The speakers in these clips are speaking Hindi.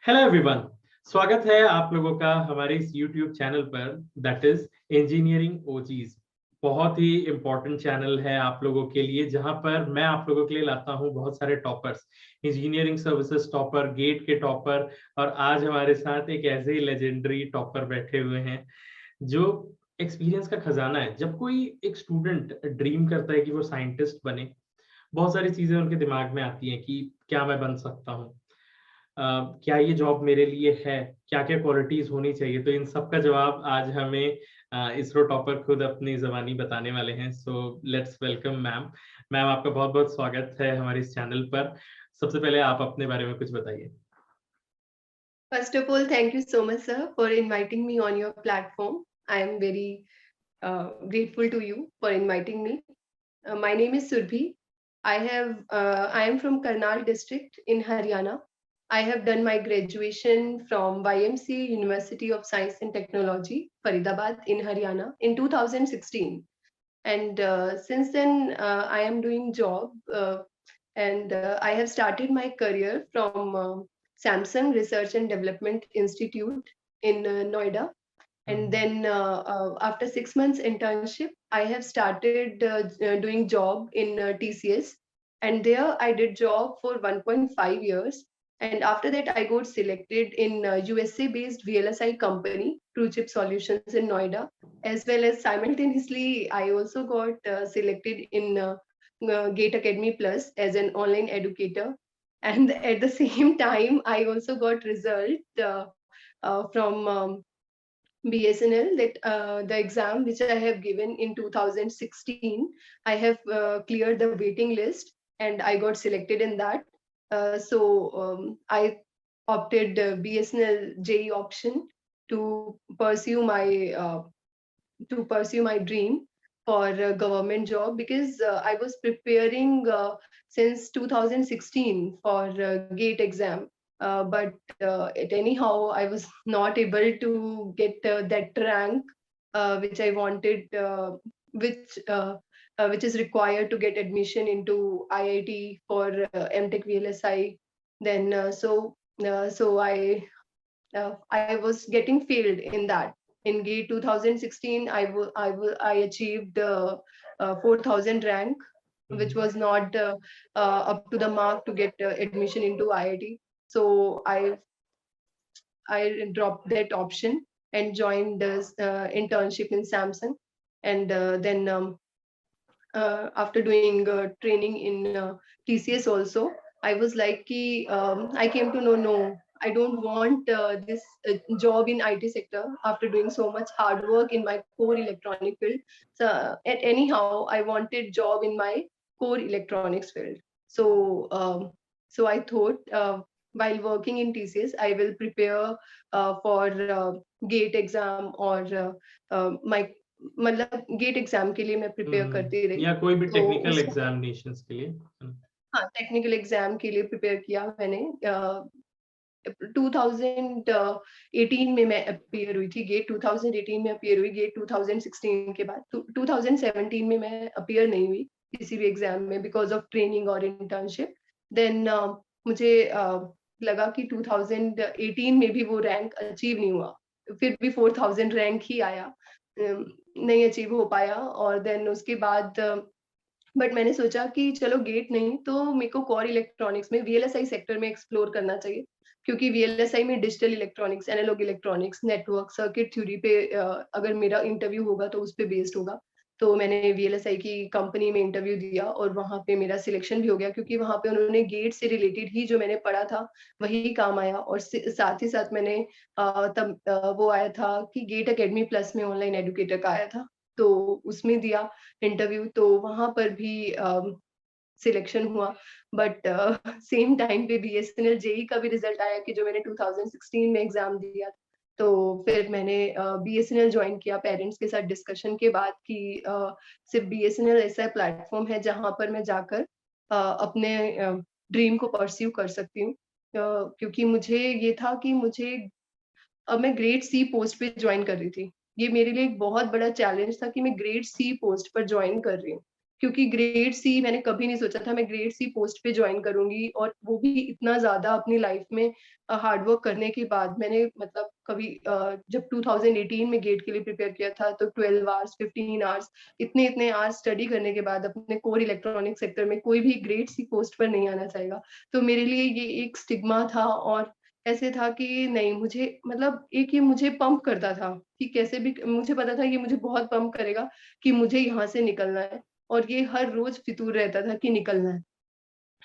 हेलो एवरीवन, स्वागत है आप लोगों का हमारे इस यूट्यूब चैनल पर दैट इज इंजीनियरिंग ओजीज। बहुत ही इम्पोर्टेंट चैनल है आप लोगों के लिए, जहां पर मैं आप लोगों के लिए लाता हूं बहुत सारे toppers, engineering services topper, GATE के टॉपर। और आज हमारे साथ एक ऐसे ही लेजेंडरी टॉपर बैठे हुए हैं जो एक्सपीरियंस का खजाना है। जब कोई एक स्टूडेंट ड्रीम करता है कि वो साइंटिस्ट बने, बहुत सारी चीजें उनके दिमाग में आती हैं कि क्या मैं बन सकता हूँ, क्या ये जॉब मेरे लिए है, क्या-क्या क्वालिटीज होनी चाहिए। तो इन सब का जवाब आज हमें इसरो टॉपर खुद अपनी ज़बानी बताने वाले हैं। So let's welcome ma'am. Ma'am, आपका बहुत-बहुत स्वागत है हमारे इस चैनल पर। सबसे पहले आप अपने बारे में कुछ बताइए। First of all, thank you so much, sir, for inviting me on your platform. I am very grateful to you for inviting me. My name is Surbhi. I am from Karnal district in Haryana. I have done my graduation from YMCA University of Science and Technology, Faridabad in Haryana in 2016. And since then, I am doing job and I have started my career from Samsung Research and Development Institute in Noida. And then after 6 months internship, I have started doing job in TCS. And there I did job for 1.5 years. And after that, I got selected in USA-based VLSI company, True Chip Solutions in Noida, as well as simultaneously, I also got selected in Gate Academy Plus as an online educator. And at the same time, I also got result from BSNL that the exam which I have given in 2016, I have cleared the waiting list and I got selected in that. I opted BSNL JE option to pursue my dream for a government job because I was preparing since 2016 for GATE exam. But anyhow, I was not able to get that rank which I wanted, which is required to get admission into IIT for MTech VLSI. Then I was getting failed in that. In GATE 2016, I achieved 4,000 rank, which was not up to the mark to get admission into IIT. So I dropped that option and joined this internship in Samsung. And then after doing training in TCS also, I was like, I came to know, no, I don't want this job in IT sector after doing so much hard work in my core electronic field. So anyhow, I wanted job in my core electronics field. So I thought while working in TCS, I will prepare for GATE exam or my मतलब गेट एग्जाम के लिए मैं प्रिपेयर करती रही। या कोई भी तो टेक्निकल उस एग्जामिनेशंस के लिए। हाँ, टेक्निकल एग्जाम के लिए प्रिपेयर किया मैंने। 2018 में मैं अपीयर हुई थी, गेट 2018 में अपीयर हुई, गेट 2016 के बाद 2017 में मैं अपीयर नहीं हुई किसी भी एग्जाम में बिकॉज ऑफ ट्रेनिंग और इंटर्नशिप। देन मुझे लगा कि 2018 में भी वो रैंक अचीव नहीं हुआ, फिर भी 4000 रैंक ही आया, नहीं अचीव हो पाया। और देन उसके बाद बट मैंने सोचा कि चलो गेट नहीं तो मेरे को कोर इलेक्ट्रॉनिक्स में वीएलएसआई सेक्टर में एक्सप्लोर करना चाहिए, क्योंकि वीएलएसआई में digital electronics, analogue electronics, network, circuit theory पे अगर मेरा इंटरव्यू होगा तो उस पे बेस्ड होगा। तो मैंने वीएलएसआई की कंपनी में इंटरव्यू दिया और वहां पे मेरा सिलेक्शन भी हो गया, क्योंकि वहां पे उन्होंने गेट से रिलेटेड ही जो मैंने पढ़ा था वही काम आया। और साथ ही साथ मैंने तब वो आया था कि गेट अकेडमी प्लस में ऑनलाइन एडुकेटर का आया था, तो उसमें दिया इंटरव्यू, तो वहां पर भी सिलेक्शन हुआ। बट सेम टाइम पे बीएसएनएल जेई का भी रिजल्ट आया कि जो मैंने 2016 में एग्जाम दिया। तो फिर मैंने बीएसएनएल ज्वाइन किया पेरेंट्स के साथ डिस्कशन के बाद कि सिर्फ बीएसएनएल ऐसा प्लेटफॉर्म है जहां पर मैं जाकर अपने ड्रीम को परस्यू कर सकती हूँ। क्योंकि मुझे ये था कि मैं ग्रेड सी पोस्ट पे ज्वाइन कर रही थी। ये मेरे लिए एक बहुत बड़ा चैलेंज था कि मैं ग्रेड सी पोस्ट पर ज्वाइन कर रही हूँ। क्योंकि ग्रेड सी मैंने कभी नहीं सोचा था मैं ग्रेड सी पोस्ट पे ज्वाइन करूंगी, और वो भी इतना ज्यादा अपनी लाइफ में हार्ड वर्क करने के बाद। मैंने मतलब कभी जब 2018 में गेट के लिए प्रिपेयर किया था तो 12 आवर्स 15 आवर्स इतने इतने आवर्स स्टडी करने के बाद अपने कोर इलेक्ट्रॉनिक सेक्टर में कोई भी ग्रेड सी पोस्ट पर नहीं आना चाहेगा। तो मेरे लिए ये एक स्टिग्मा था, और ऐसे था कि नहीं, मुझे मतलब एक ये मुझे पंप करता था कि कैसे भी, मुझे पता था ये मुझे बहुत पंप करेगा कि मुझे यहाँ से निकलना है, और ये हर रोज फितूर रहता था कि निकलना है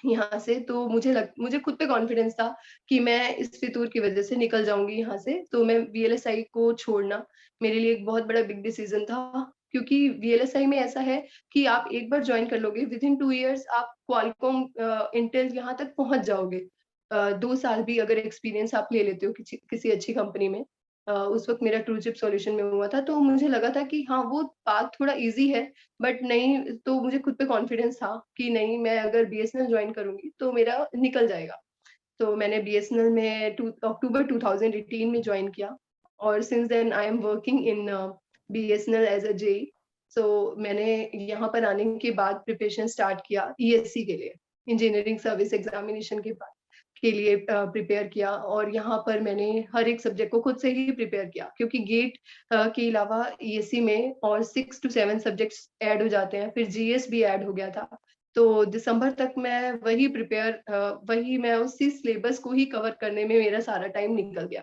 यहाँ से। तो मुझे खुद पे कॉन्फिडेंस था कि मैं इस फितूर की वजह से निकल जाऊंगी यहाँ से। तो मैं वीएलएसआई को छोड़ना मेरे लिए एक बहुत बड़ा बिग डिसीजन था, क्योंकि वीएलएसआई में ऐसा है कि आप एक बार ज्वाइन कर लोगे, विद इन 2 इयर्स आप क्वालकॉम इंटेल यहाँ तक पहुंच जाओगे। 2 साल भी अगर एक्सपीरियंस आप ले लेते हो किसी अच्छी कंपनी में। उस वक्त मेरा ट्रू चिप सॉल्यूशन में हुआ था, तो मुझे लगा था कि हाँ वो पाथ थोड़ा इजी है, बट नहीं, तो मुझे खुद पे कॉन्फिडेंस था कि नहीं, मैं अगर बीएसएनएल ज्वाइन करूंगी तो मेरा निकल जाएगा। तो मैंने बीएसएनएल में अक्टूबर 2018 में ज्वाइन किया, और since then I am working in BSNL as a JE. So मैंने यहाँ पर आने के बाद प्रिपरेशन स्टार्ट किया ईएससी के लिए, इंजीनियरिंग सर्विस एग्जामिनेशन के लिए प्रिपेयर किया। और यहाँ पर मैंने हर एक सब्जेक्ट को खुद से ही प्रिपेयर किया, क्योंकि गेट के अलावा ईएससी में और 6 to 7 सब्जेक्ट्स ऐड हो जाते हैं, फिर जीएस भी ऐड हो गया था। तो दिसंबर तक मैं मैं उसी सिलेबस को ही कवर करने में मेरा सारा टाइम निकल गया।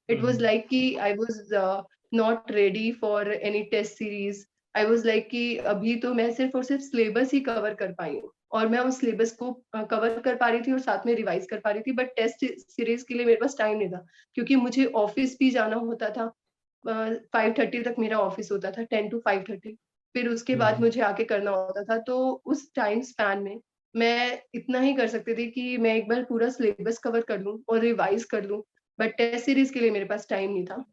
इट वाज लाइक कि I was not ready for any test series. I was like कि अभी तो मैं सिर्फ और सिर्फ सिलेबस ही कवर कर पाई हूँ, और मैं उस सिलेबस को कवर कर पा रही थी और साथ में रिवाइज कर पा रही थी, बट टेस्ट सीरीज के लिए मेरे पास टाइम नहीं था, क्योंकि मुझे ऑफिस भी जाना होता था। 5:30 तक मेरा ऑफिस होता था, 10 to 5:30। फिर उसके बाद मुझे आके करना होता था। तो उस टाइम स्पैन में मैं इतना ही कर सकती थी कि मैं एक बार पूरा सिलेबस कवर कर लूं और रिवाइज कर लूं, बट टेस्ट सीरीज के लिए मेरे पास टाइम नहीं था,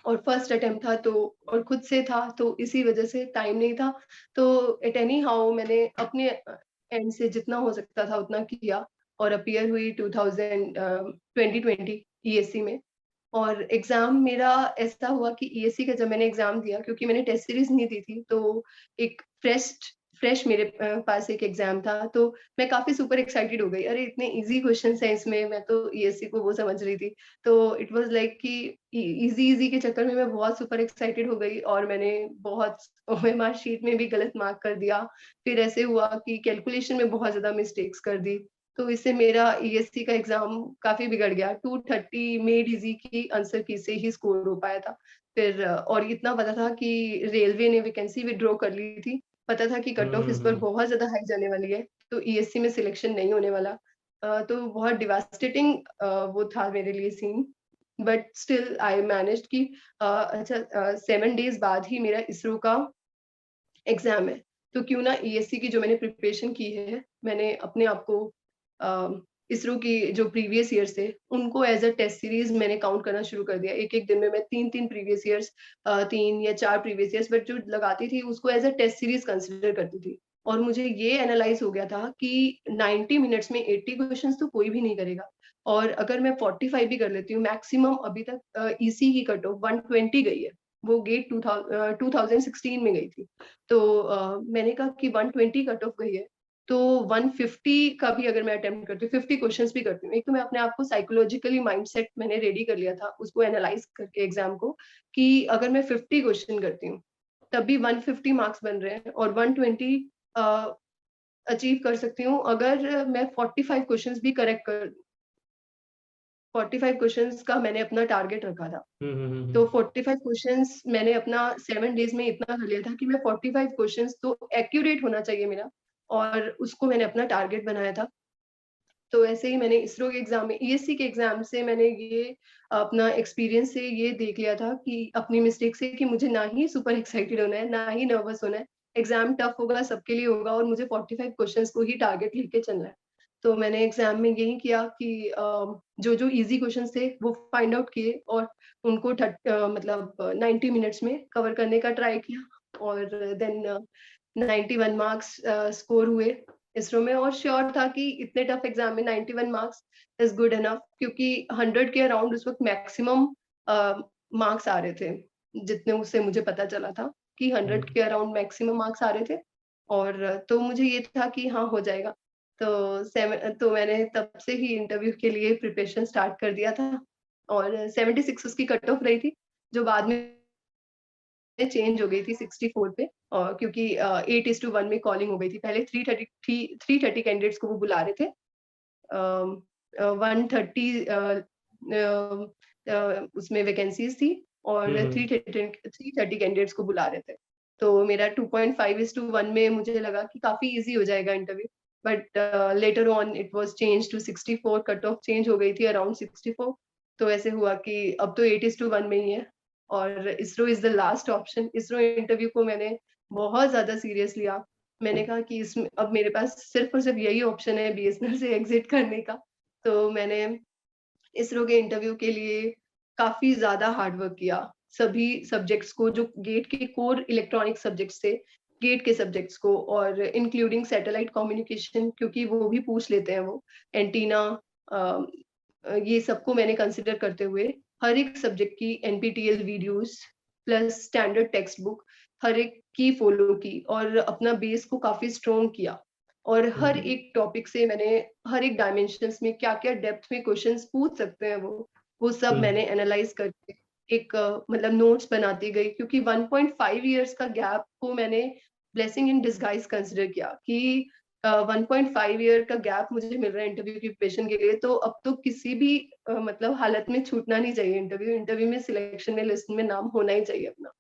और फर्स्ट अटेम्प्ट था तो, और खुद से था, तो इसी वजह से टाइम नहीं था। तो एट एनी हाउ मैंने अपने एंड से जितना हो सकता था उतना किया, और अपीयर हुई 2020 ईएससी में। और एग्जाम मेरा ऐसा हुआ कि ईएससी का जब मैंने एग्जाम दिया, क्योंकि मैंने टेस्ट सीरीज नहीं दी थी, तो एक फ्रेश मेरे पास एक एग्जाम था, तो मैं काफी सुपर एक्साइटेड हो गई। अरे इतने इजी क्वेश्चंस हैं इसमें, मैं तो ईएससी को वो समझ रही थी। तो इट वाज लाइक कि इजी इजी के चक्कर में मैं बहुत सुपर एक्साइटेड हो गई, और मैंने बहुत ओएमआर शीट में भी गलत मार्क कर दिया। फिर ऐसे हुआ कि कैलकुलेशन में बहुत ज्यादा मिस्टेक्स कर दी, तो इससे मेरा ईएससी का एग्जाम काफी बिगड़ गया। 230 मेड इजी की आंसर की से ही स्कोर हो पाया था। फिर और इतना पता था कि रेलवे ने वैकेंसी विड्रॉ कर ली थी, पता था कि कट ऑफ इस पर बहुत ज्यादा हाई जाने वाली है, तो ईएससी में सिलेक्शन नहीं होने वाला। तो बहुत डिवास्टेटिंग वो था मेरे लिए scene, but still I managed कि अच्छा 7 डेज बाद ही मेरा इसरो का एग्जाम है, तो क्यों ना ईएससी की जो मैंने प्रिपरेशन की है, मैंने अपने आप को इसरो की जो प्रीवियस ईयर्स थे उनको एज अ टेस्ट सीरीज मैंने काउंट करना शुरू कर दिया। एक एक दिन में मैं 3 प्रीवियस ईयर्स, 3 या 4 प्रीवियस ईयर्स, बट जो लगाती थी उसको as a test series consider करती थी। और मुझे ये एनालाइज हो गया था कि 90 मिनट्स में 80 क्वेश्चंस तो कोई भी नहीं करेगा, और अगर मैं 45 भी कर लेती हूँ मैक्सिमम, अभी तक ईसी की कट ऑफ 120 गई है, वो गेट 2016 में गई थी। तो मैंने कहा कि 120 कट ऑफ गई है, तो 150 का भी अगर मैं अटेम्प्ट करती हूँ, 50 क्वेश्चंस भी करती हूँ, एक तो मैं अपने आप को साइकोलॉजिकली माइंडसेट मैंने रेडी कर लिया था उसको एनालाइज करके एग्जाम को, कि अगर मैं 50 क्वेश्चन करती हूँ तब भी 150 मार्क्स बन रहे हैं, और 120 अचीव कर सकती हूँ अगर मैं 45 क्वेश्चंस भी करेक्ट कर। 45 क्वेश्चंस का मैंने अपना टारगेट रखा था। तो 45 क्वेश्चंस मैंने अपना 7 डेज में इतना कर लिया था कि मैं 45 क्वेश्चंस तो एक्यूरेट होना चाहिए मेरा, और उसको मैंने अपना टारगेट बनाया था। तो ऐसे ही मैंने इसरो के एग्जाम में, ईएससी के एग्जाम से मैंने ये अपना एक्सपीरियंस से ये देख लिया था कि अपनी मिस्टेक से, कि मुझे ना ही सुपर एक्साइटेड होना है ना ही नर्वस होना है। एग्जाम टफ होगा, सबके लिए होगा, और मुझे 45 क्वेश्चंस को ही टारगेट लेके चलना है। तो मैंने एग्जाम में यही किया कि जो जो इजी क्वेश्चंस थे वो फाइंड आउट किए, और उनको मतलब 90 मिनट्स में कवर करने का ट्राई किया, और देन 91 मार्क्स स्कोर हुए इसरो में। और श्योर था कि इतने टफ एग्जाम में 91 मार्क्स इज गुड इनफ, क्योंकि 100 के अराउंड उस वक्त मैक्सिमम मार्क्स आ रहे थे, जितने उससे मुझे पता चला था कि 100 के अराउंड मैक्सिमम मार्क्स आ रहे थे। और तो मुझे ये था कि हाँ हो जाएगा। तो मैंने तब से ही इंटरव्यू के लिए प्रिपरेशन स्टार्ट कर दिया था और 76 उसकी कट ऑफ रही थी, जो बाद में चेंज हो गई थी 64 पे, और क्योंकि 8:1 में कॉलिंग हो गई थी। पहले 330 कैंडिडेट्स को वो बुला रहे थे, 130 उसमें वैकेंसीज थी और 330 कैंडिडेट्स को बुला रहे थे। तो मेरा 2.5:1 में मुझे लगा कि काफी इजी हो जाएगा interview, but later on it was change to 64, cut off change हो गई थी अराउंड 64। तो ऐसे हुआ कि अब तो 8:1 में ही है और ISRO is the last option. ISRO interview को मैंने बहुत ज्यादा सीरियस लिया। मैंने कहा कि इसमें अब मेरे पास सिर्फ और सिर्फ यही ऑप्शन है बीएसएनएल से एग्जिट करने का। तो मैंने इसरो के इंटरव्यू के लिए काफी ज्यादा हार्ड वर्क किया। सभी सब्जेक्ट्स को, जो गेट के कोर इलेक्ट्रॉनिक सब्जेक्ट्स थे, गेट के सब्जेक्ट्स को, और इंक्लूडिंग सैटेलाइट कम्युनिकेशन, क्योंकि वो भी पूछ लेते हैं, वो एंटीना, ये सबको मैंने कंसिडर करते हुए हर एक सब्जेक्ट की NPTEL videos plus standard text book हर एक की फॉलो की और अपना बेस को काफी स्ट्रोंग किया। और हर एक टॉपिक से मैंने हर एक डायमेंशंस में क्या क्या डेप्थ में क्वेश्चंस पूछ सकते हैं वो सब मैंने एनालाइज करके एक मतलब नोट्स बनाती गई, क्योंकि 1.5 इयर्स का गैप को मैंने ब्लेसिंग इन डिस्गाइज कंसिडर किया कि 1.5 ईयर का गैप मुझे मिल रहा है इंटरव्यू की प्रिपरेशन के लिए, तो अब तो किसी भी मतलब हालत में छूटना नहीं चाहिए। इंटरव्यू में सिलेक्शन में लिस्ट में नाम होना ही चाहिए अपना।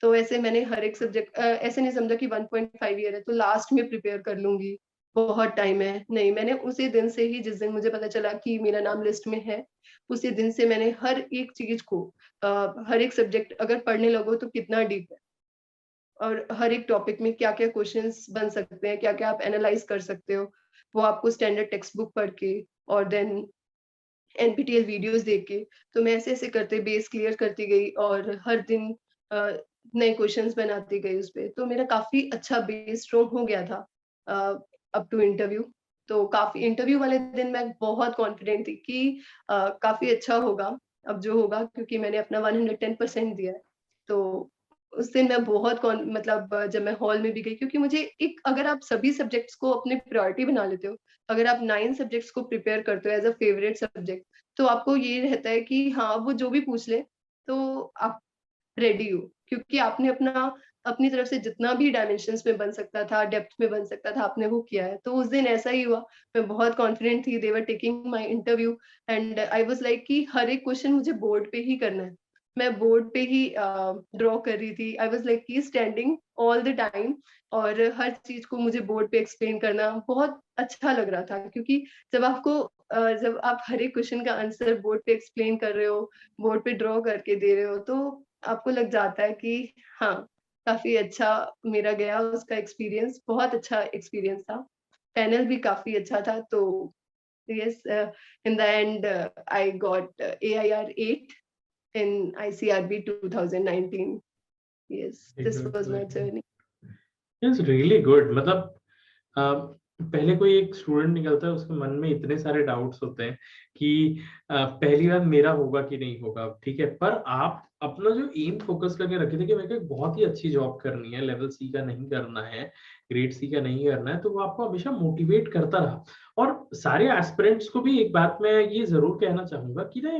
तो ऐसे मैंने हर एक सब्जेक्ट, ऐसे नहीं समझा कि 1.5 ईयर है तो लास्ट में प्रिपेयर कर लूंगी, बहुत टाइम है, नहीं। मैंने उसी दिन से ही, जिस दिन मुझे पता चला कि मेरा नाम लिस्ट में है, उसी दिन से मैंने हर एक चीज को, हर एक सब्जेक्ट अगर पढ़ने लगो तो कितना डीप है और हर एक टॉपिक में क्या क्या क्वेश्चंस बन सकते हैं, क्या क्या आप एनालाइज कर सकते हो, वो आपको स्टैंडर्ड टेक्स्ट बुक पढ़ के और देन एनपीटीईएल वीडियोस देख के, तो मैं ऐसे ऐसे करते बेस क्लियर करती गई और हर दिन नए क्वेश्चंस बनाती गई उस पे। तो मेरा काफी अच्छा बेस स्ट्रोंग हो गया था अप टू इंटरव्यू। तो काफी इंटरव्यू वाले दिन मैं बहुत कॉन्फिडेंट थी कि काफी अच्छा होगा अब जो होगा, क्योंकि मैंने अपना 110% दिया है। तो उस दिन मैं बहुत मतलब जब मैं हॉल में भी गई, क्योंकि मुझे एक, अगर आप सभी सब्जेक्ट्स को अपने प्रायोरिटी बना लेते हो, अगर आप 9 सब्जेक्ट्स को प्रिपेयर करते हो एज अ फेवरेट सब्जेक्ट, तो आपको ये रहता है कि हाँ वो जो भी पूछ ले तो आप रेडी हो, क्योंकि आपने अपनी तरफ से जितना भी डायमेंशंस में बन सकता था, डेप्थ में बन सकता था, आपने वो किया है। तो उस दिन ऐसा ही हुआ, मैं बहुत कॉन्फिडेंट थी। They were taking my interview and I was like कि हर एक क्वेश्चन मुझे बोर्ड पे ही करना है। मैं बोर्ड पे ही ड्रॉ कर रही थी। आई वाज लाइक की स्टैंडिंग ऑल द टाइम, और हर चीज को मुझे बोर्ड पे एक्सप्लेन करना बहुत अच्छा लग रहा था, क्योंकि जब आप हर एक क्वेश्चन का आंसर बोर्ड पे एक्सप्लेन कर रहे हो, बोर्ड पे ड्रॉ करके दे रहे हो, तो आपको लग जाता है कि हाँ काफी अच्छा मेरा गया उसका एक्सपीरियंस, बहुत अच्छा एक्सपीरियंस था। पैनल भी काफी अच्छा था। तो yes, in the end I got AIR 8 in ICRB 2019. Yes, this was my journey. It's really good. मतलब पहले कोई एक स्टूडेंट निकलता है, उसके मन में इतने सारे डाउट्स होते हैं कि पहली बार मेरा होगा कि नहीं होगा, ठीक है, पर आप अपना जो एम फोकस करके रखे थे कि मेरे को एक बहुत ही अच्छी जॉब करनी है, लेवल सी का नहीं करना है, ग्रेड सी का नहीं करना है, तो वो आपको हमेशा मोटिवेट करता रहा। और सारे एस्पिरेंट्स को भी एक बात मैं ये जरूर कहना चाहूंगा कि ना,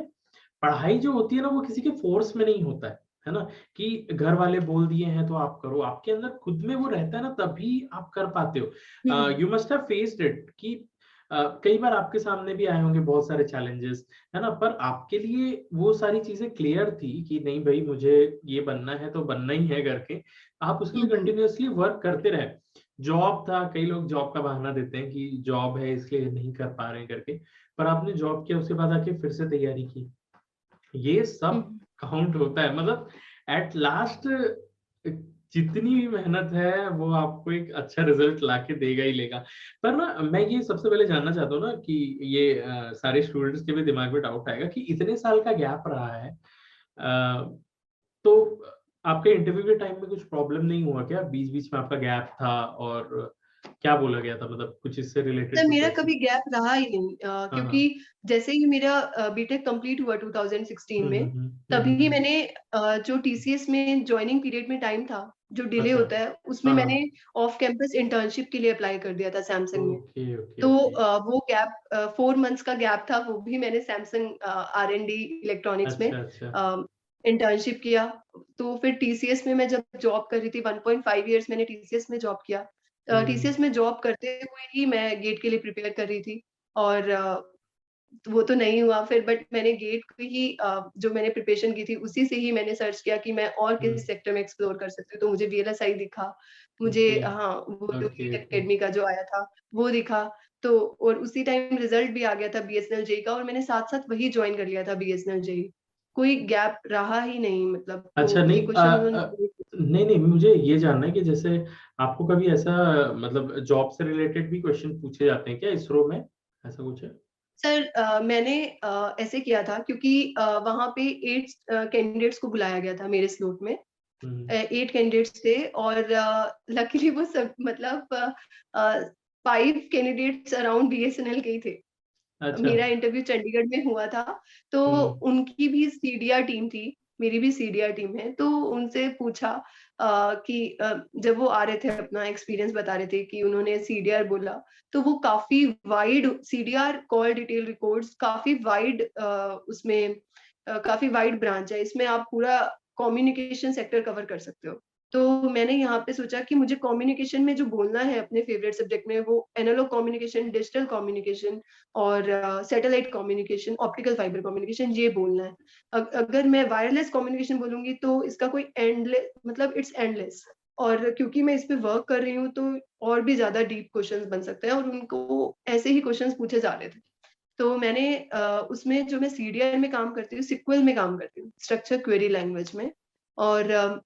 पढ़ाई जो होती है ना, वो किसी के फोर्स में नहीं होता है ना, कि घर वाले बोल दिए हैं तो आप करो। आपके अंदर खुद में वो रहता है ना, तभी आप कर पाते हो। You must have faced it कि कई बार आपके सामने भी आए होंगे बहुत सारे चैलेंजेस, है ना, पर आपके लिए वो सारी चीजें क्लियर थी कि नहीं भाई मुझे ये बनना है तो बनना ही है करके आप उसके लिए कंटिन्यूअसली वर्क करते रहे। जॉब था, कई लोग जॉब का बहाना देते हैं कि जॉब है इसलिए नहीं कर पा रहे हैं करके, पर आपने जॉब किया, उसके बाद आके फिर से तैयारी की, ये सब काउंट होता है। मतलब एट लास्ट जितनी भी मेहनत है वो आपको एक अच्छा रिजल्ट लाके देगा ही लेगा। पर ना मैं ये सबसे पहले जानना चाहता हूँ ना कि ये सारे स्टूडेंट्स के भी दिमाग में डाउट आएगा कि इतने साल का गैप रहा है, तो आपके इंटरव्यू के टाइम में कुछ प्रॉब्लम नहीं हुआ क्या? बीच बीच में आपका गैप था और क्या बोला गया था, मतलब कुछ इससे रिलेटेड सर कुछ मेरा ऐसा? कभी गैप रहा ही नहीं, क्योंकि जैसे ही मेरा बीटेक कंप्लीट हुआ 2016 में, तभी मैंने जो टीसीएस में ज्वाइनिंग पीरियड में टाइम था, जो डिले अच्छा। होता है, उसमें हाँ, मैंने हाँ। ऑफ कैंपस इंटर्नशिप के लिए अप्लाई कर दिया था सैमसंग में। ओके, ओके, तो ओके। वो गैप 4 मंथ्स का गैप था, वो भी मैंने सैमसंग आर&डी इलेक्ट्रॉनिक्स में अच्छा, अच्छा। इंटर्नशिप किया। तो फिर टीसीएस में मैं जब जॉब कर रही थी, 1.5 इयर्स मैंने टीसीएस में जॉब किया। हुँ। टीसीएस में जॉब करते हुए ही मैं गेट के लिए प्रिपेयर कर रही थी और वो तो नहीं हुआ फिर, बट मैंने गेट की ही जो मैंने प्रिपरेशन की थी उसी से ही मैंने सर्च किया कि मैं और हुँ। किस सेक्टर में एक्सप्लोर कर सकती हूँ। तो मुझे वीएलएसआई दिखा, मुझे ओके, हाँ, वो जो ओके, गेट ओके। एकेडमी का जो आया था वो दिखा। तो और उसी टाइम रिजल्ट भी आ गया था बीएसएनएल जेईई का और मैंने साथ-साथ वही जॉइन कर लिया था बीएसएनएल जेईई। कोई गैप रहा ही नहीं, मतलब अच्छा, तो ये नहीं क्वेश्चन उन्होंने नहीं, नहीं, मुझे ये जानना है कि जैसे आपको कभी ऐसा मतलब जॉब से रिलेटेड भी क्वेश्चन पूछे जाते हैं क्या इसरो में? ऐसा कुछ है? सर मैंने ऐसे किया था क्योंकि वहाँ पे 8 कैंडिडेट्स को बुलाया गया था मेरे स्लॉट में। हुँ। 8 कैंडिडेट्स थे और लकीली वो सब मतलब 5 कैंडिडेट्स अराउंड बीएसएनएल के ही थे। अच्छा। मेरा इंटरव्यू चंडीगढ़ में हुआ था, तो हुँ। उनकी भी सीडीआर टीम थी, मेरी भी सीडीआर टीम है। तो उनसे पूछा कि जब वो आ रहे थे अपना एक्सपीरियंस बता रहे थे कि उन्होंने सीडीआर बोला, तो वो काफ़ी wide CDR call detail records काफ़ी वाइड उसमें काफ़ी वाइड ब्रांच है। इसमें आप पूरा कम्युनिकेशन सेक्टर कवर कर सकते हो। तो मैंने यहाँ पे सोचा कि मुझे कम्युनिकेशन में जो बोलना है अपने फेवरेट सब्जेक्ट में वो एनालॉग कम्युनिकेशन, डिजिटल कम्युनिकेशन और satellite communication, optical fibre communication ये बोलना है। अगर मैं वायरलेस कम्युनिकेशन बोलूँगी तो इसका कोई मतलब इट्स एंडलेस और क्योंकि मैं इस पे वर्क कर रही हूँ तो और भी ज़्यादा डीप क्वेश्चंस बन सकते हैं और उनको ऐसे ही क्वेश्चंस पूछे जा रहे थे। तो मैंने उसमें जो मैं सीडीआर में काम करती हूँ, सिक्वल में काम करती हूँ, स्ट्रक्चर क्वेरी लैंग्वेज में और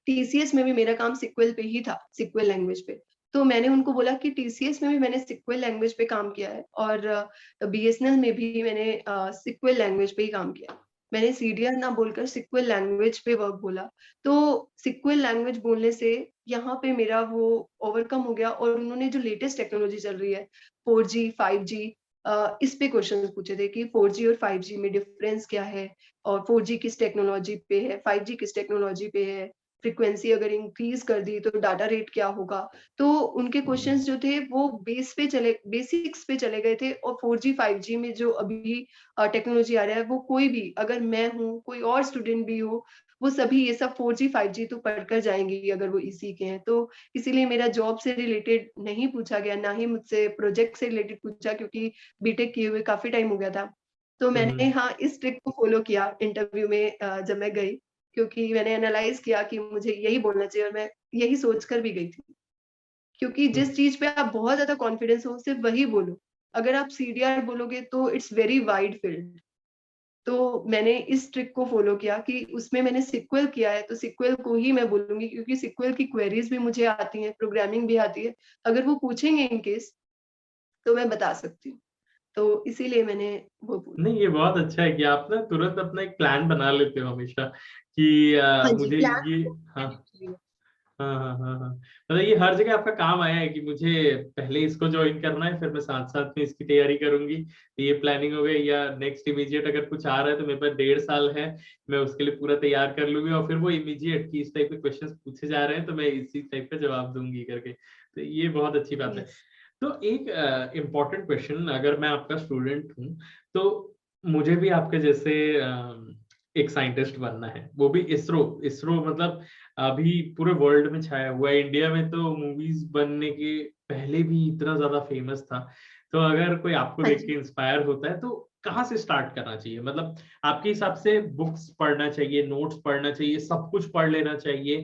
टीसीएस में भी मेरा काम सिक्वल पे ही था, सिक्वल लैंग्वेज पे। तो मैंने उनको बोला कि टीसीएस में भी मैंने सिक्वल लैंग्वेज पे काम किया है और बीएसएनएल में भी मैंने सिक्वल लैंग्वेज पे ही काम किया। मैंने सीडीआर ना बोलकर सिक्वल लैंग्वेज पे वर्क बोला। तो सिक्वल लैंग्वेज बोलने से यहाँ पे मेरा वो ओवरकम हो गया और उन्होंने जो लेटेस्ट टेक्नोलॉजी चल रही है 4G, 5G इस पे क्वेश्चंस पूछे थे कि 4G और 5G में डिफरेंस क्या है और 4G किस टेक्नोलॉजी पे है, 5G किस टेक्नोलॉजी पे है, फ्रीक्वेंसी अगर इंक्रीज कर दी तो डाटा रेट क्या होगा? तो उनके क्वेश्चंस जो थे वो बेसिक्स पे चले गए थे और 4G 5G में जो अभी टेक्नोलॉजी आ रहा है वो कोई भी अगर मैं हूँ, कोई और स्टूडेंट भी हो, वो सभी ये सब 4G 5G तो पढ़कर जाएँगे ही अगर वो इसी के हैं। तो इसीलिए मेरा जॉब से रिलेटेड नहीं पूछा गया, ना ही मुझसे प्रोजेक्ट से रिलेटेड पूछा क्योंकि बीटेक किए हुए काफ़ी टाइम हो गया था। तो हुँ, मैंने हुँ। हाँ, इस ट्रिक को फ़ॉलो किया इंटरव्यू में जब मैं गई। क्योंकि मैंने एनालाइज़ किया कि मुझे यही बोलना चाहिए और मैं यही सोच कर भी गई थी। क्योंकि हुँ। जिस चीज़ पे आप बहुत ज़्यादा कॉन्फिडेंस हो सिर्फ वही बोलो। अगर आप सीडीआर बोलोगे तो इट्स वेरी वाइड फील्ड। तो मैंने इस ट्रिक को फ़ॉलो किया कि उसमें मैंने सीक्वल किया है तो सीक्वल को ही मैं बोलूँगी क्योंकि सीक्वल की क्वेरीज़ भी मुझे आती हैं, प्रोग्रामिंग भी आती है। अगर वो पूछेंगे इन केस तो मैं बता सकती हूँ। तो इसीलिए मैंने वो बोला। नहीं, ये बहुत अच्छा है कि आप ना तुरंत अपना एक प्लान बना लेते हो हमेशा कि हाँ जी, मुझे प्लान ये तो हाँ। मैंने किया है। हाँ, हाँ, हाँ, हाँ। मतलब ये हर जगह आपका काम आया है कि मुझे पहले इसको जॉइन करना है, फिर मैं साथ-साथ में इसकी तैयारी करूँगी। ये प्लानिंग हो गई या नेक्स्ट इमीडिएट अगर कुछ आ रहा है तो मेरे पास 1.5 साल है, मैं उसके लिए पूरा तैयार कर लूँगी और फिर वो इमीडिएट कि इस टाइप के क्वेश्चन्स पूछे जा रहे हैं तो मैं इसी टाइप का जवाब दूँगी करके। तो ये बहुत अच्छी बात है। यस। तो एक इम्पोर्टेंट क्वेश्चन अगर मैं आपका स्टूडेंट हूँ, तो मुझे भी आपके जैसे एक साइंटिस्ट बनना है, वो भी इसरो इसरो मतलब अभी पूरे वर्ल्ड में छाया हुआ है। इंडिया में तो मूवीज़ बनने के पहले भी इतना ज़्यादा फेमस था। तो अगर कोई आपको हाँ देख जी। के इंस्पायर होता है, तो कहाँ से स्टार्ट करना चाहिए? मतलब आपके हिसाब से बुक्स पढ़ना चाहिए, नोट्स पढ़ना चाहिए, सब कुछ पढ़ लेना चाहिए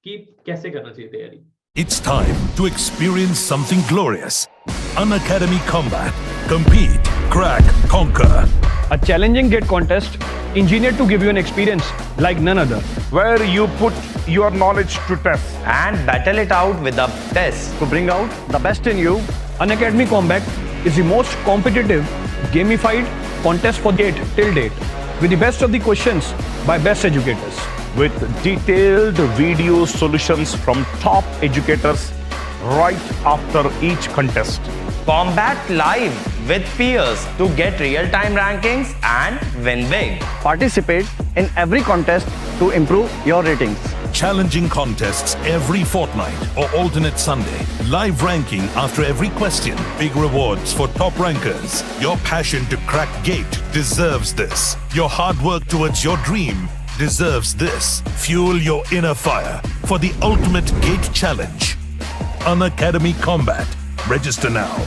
कि कैसे करना चाहिए तैयारी? It's time to experience something glorious. Unacademy Combat. Compete, crack, conquer. A challenging gate contest engineered to give you an experience like none other. where you put your knowledge to test. and battle it out with the best. To bring out the best in you, Unacademy Combat is the most competitive, gamified contest for gate till date, with the best of the questions by best educators. With detailed video solutions from top educators right after each contest. Combat live with peers to get real-time rankings and win big. Participate in every contest to improve your ratings. Challenging contests every fortnight or alternate Sunday. Live ranking after every question. Big rewards for top rankers. Your passion to crack GATE deserves this. Your hard work towards your dream deserves this. Fuel your inner fire for the ultimate GATE challenge. Unacademy Combat. Register now.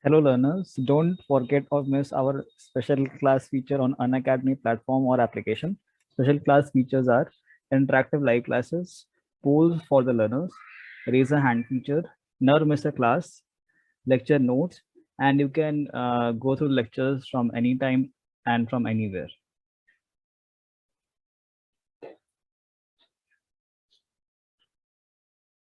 Hello learners, don't forget or miss our special class feature on Unacademy platform or application. Special class features are interactive live classes, polls for the learners, raise a hand feature, never miss a class, lecture notes, and you can go through lectures from anytime and from anywhere.